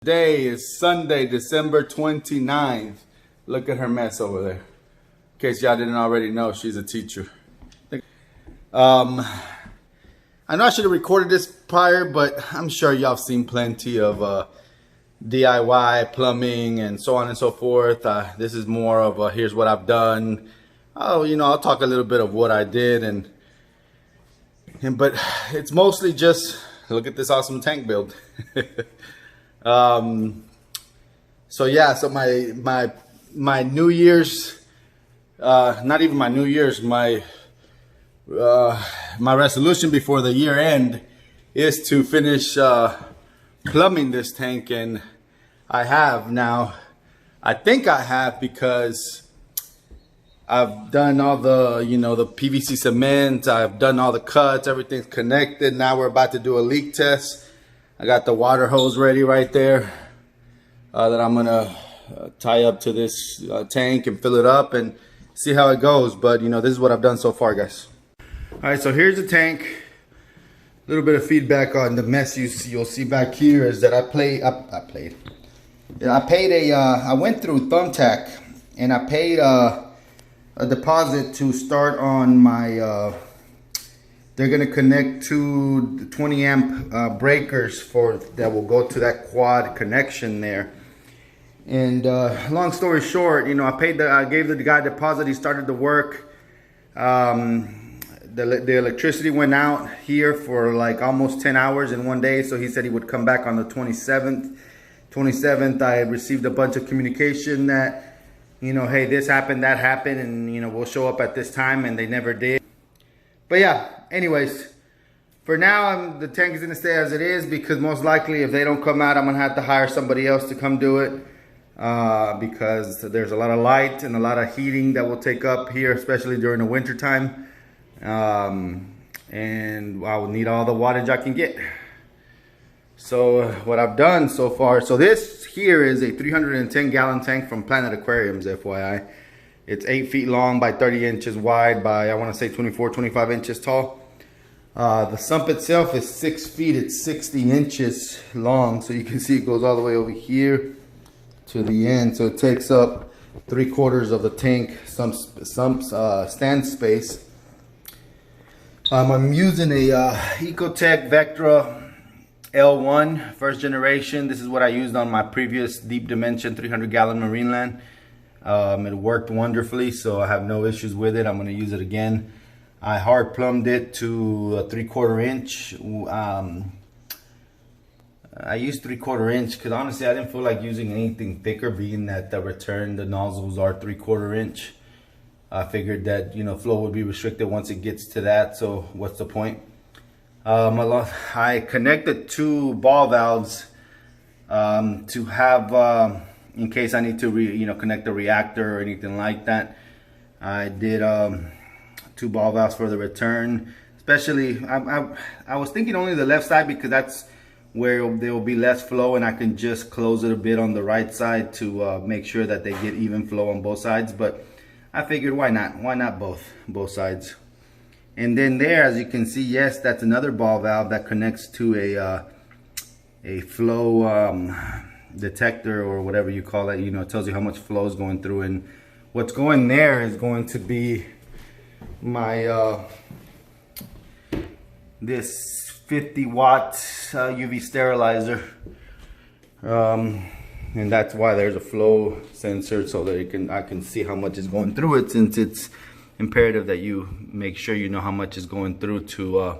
today is Sunday, December 29th. Look at her mess over there. In case y'all didn't already know, she's a teacher. I know I should have recorded this prior, but I'm sure y'all have seen plenty of DIY plumbing and so on and so forth. This is more of a here's what I've done. I'll talk a little bit of what I did but it's mostly just look at this awesome tank build. So my New Year's, not even my New Year's, my resolution before the year end is to finish plumbing this tank, and I have now. I think I have because I've done all the, the PVC cement. I've done all the cuts. Everything's connected. Now we're about to do a leak test. I got the water hose ready right there that I'm gonna tie up to this tank and fill it up and see how it goes. But this is what I've done so far, guys. All right, so here's the tank. A little bit of feedback on the mess you'll see back here is that I went through Thumbtack and I paid a deposit to start on my they're gonna connect to 20 amp breakers that will go to that quad connection there. And long story short, I gave the guy a deposit. He started the work. The electricity went out here for like almost 10 hours in one day. So he said he would come back on the 27th. 27th, I received a bunch of communication that, hey, this happened, that happened, and, we'll show up at this time, and they never did. But yeah, anyways, for now, the tank is going to stay as it is because most likely if they don't come out, I'm going to have to hire somebody else to come do it because there's a lot of light and a lot of heating that will take up here, especially during the winter time. And I will need all the wattage I can get. So what I've done so far, so this here is a 310 gallon tank from Planet Aquariums, FYI. It's 8 feet long by 30 inches wide by, I want to say 25 inches tall. The sump itself is 6 feet, it's 60 inches long. So you can see it goes all the way over here to the end. So it takes up 3/4 of the tank, some stand space. I'm using a Ecotech Vectra L1 first generation. This is what I used on my previous deep dimension 300 gallon Marineland. It worked wonderfully, so I have no issues with it. I'm going to use it again. I hard plumbed it to a 3/4 inch. I used 3/4 inch because honestly I didn't feel like using anything thicker, being that the nozzles are 3/4 inch. I figured that flow would be restricted once it gets to that, so what's the point? I connected 2 ball valves to have in case I need to connect the reactor or anything like that. I did 2 ball valves for the return. Especially I was thinking only the left side because that's where there will be less flow, and I can just close it a bit on the right side to make sure that they get even flow on both sides. But I figured why not both sides. And then there, as you can see, yes, that's another ball valve that connects to a flow detector or whatever you call it. It tells you how much flow is going through, and what's going there is going to be my this 50 watt UV sterilizer. And that's why there's a flow sensor, so that I can see how much is going through it, since it's imperative that you make sure you know how much is going through to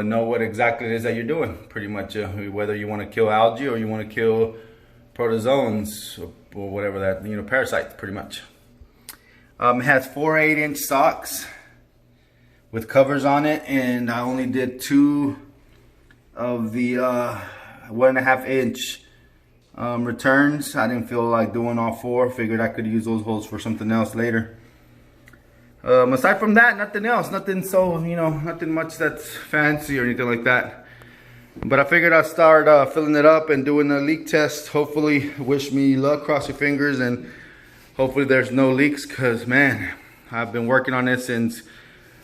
know what exactly it is that you're doing. Pretty much whether you want to kill algae or you want to kill protozoans or whatever that, parasites, pretty much. It has 4 8-inch socks with covers on it, and I only did 2 of the 1.5 inch returns. I didn't feel like doing all 4. Figured I could use those holes for something else later. Aside from that, nothing else. Nothing so, nothing much that's fancy or anything like that. But I figured I'd start filling it up and doing a leak test. Hopefully, wish me luck, cross your fingers, and hopefully there's no leaks, because man, I've been working on this since,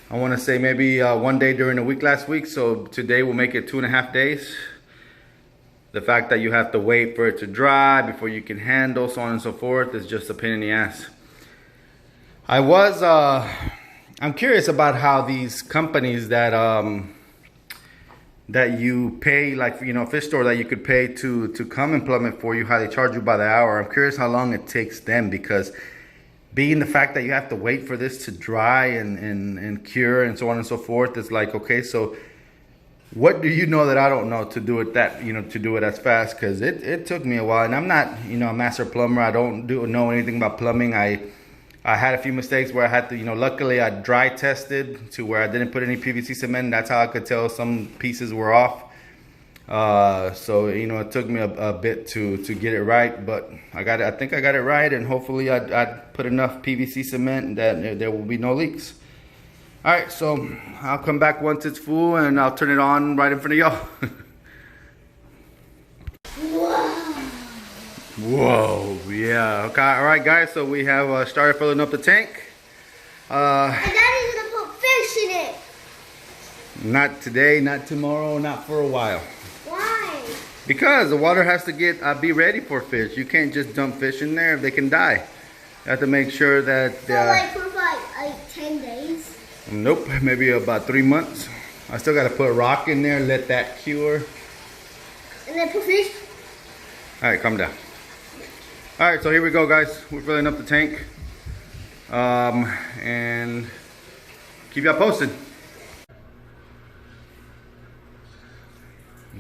I want to say maybe one day during the week last week. So today will make it 2.5 days. the fact that you have to wait for it to dry before you can handle, so on and so forth, is just a pain in the ass. I'm curious about how these companies that that you pay, like, you know, fish store that you could pay to come and plumb it for you, how they charge you by the hour. I'm curious how long it takes them, because being the fact that you have to wait for this to dry and cure and so on and so forth, it's like, okay, so what do you know that I don't know to do it that, you know, to do it as fast? Because it took me a while, and I'm not, you know, a master plumber. I don't know anything about plumbing. I had a few mistakes where I had to, you know, luckily I dry tested to where I didn't put any PVC cement. That's how I could tell some pieces were off. So, you know, it took me a bit to get it right, but I think I got it right, and hopefully I put enough PVC cement that there will be no leaks. All right, so I'll come back once it's full, and I'll turn it on right in front of y'all. Whoa, yeah. Okay, all right, guys. So we have started filling up the tank. And Daddy's gonna put fish in it. Not today, not tomorrow, not for a while. Why? Because the water has to be ready for fish. You can't just dump fish in there; they can die. You have to make sure that. So like for like 10 days. Nope, maybe about 3 months. I still got to put rock in there, let that cure. And then put fish. All right, calm down. All right, so here we go, guys. We're filling up the tank, and keep y'all posted.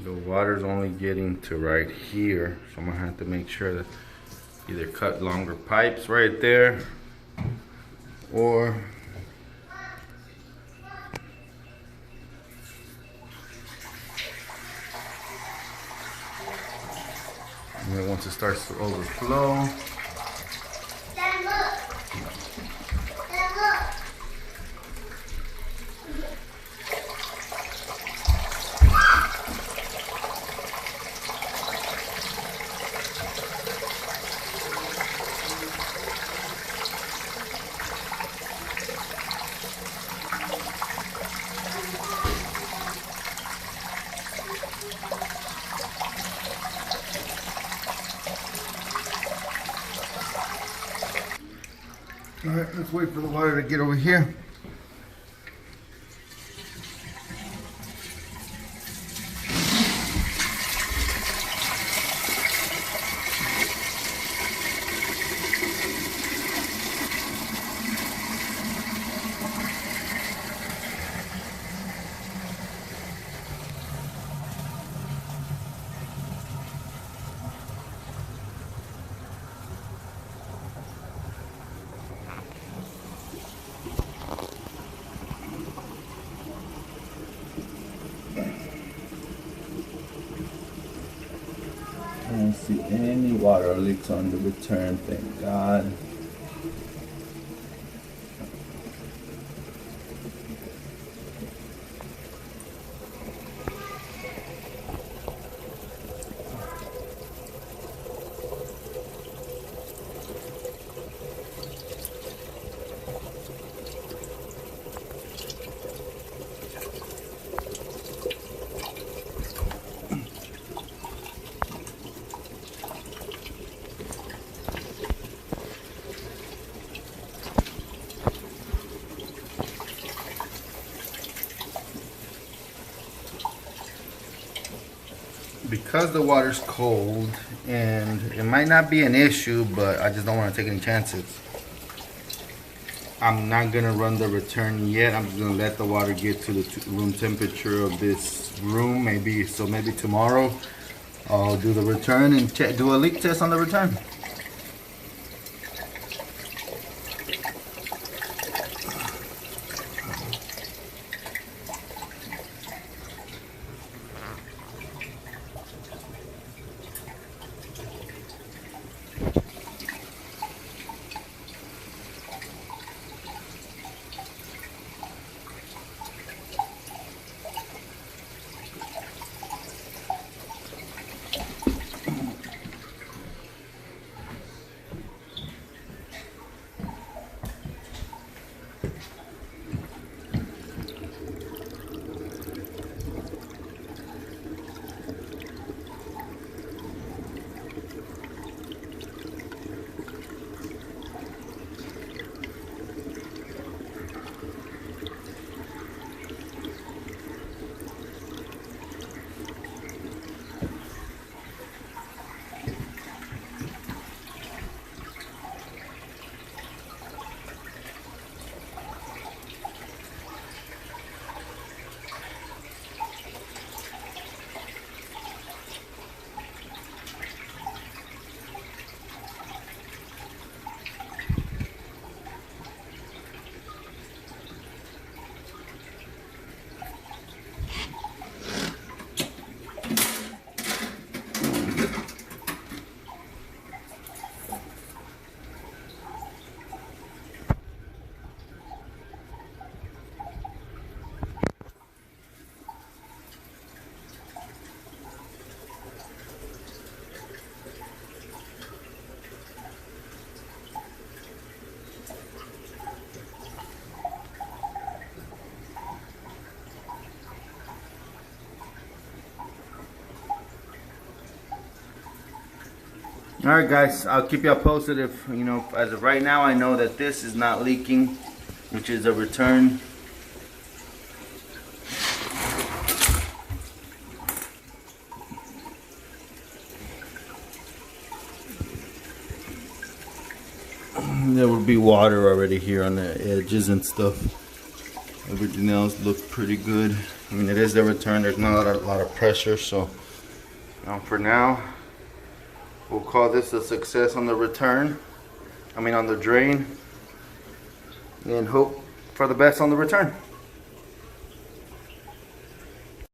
The water's only getting to right here, so I'm gonna have to make sure that either cut longer pipes right there, or and then once it starts to overflow, Dad, look. Dad, look. all right, let's wait for the water to get over here. I don't see any water leaks on the return, thank God. Because the water's cold, and it might not be an issue, but I just don't want to take any chances. I'm not gonna run the return yet. I'm just gonna let the water get to the room temperature of this room. Maybe tomorrow I'll do the return and do a leak test on the return. All right, guys, I'll keep y'all posted. If you know, as of right now, I know that this is not leaking, which is a return. There would be water already here on the edges and stuff. Everything else looks pretty good. I mean, it is the return. There's not a lot of pressure, so for now, we'll call this a success on the return. I mean, on the drain, and hope for the best on the return.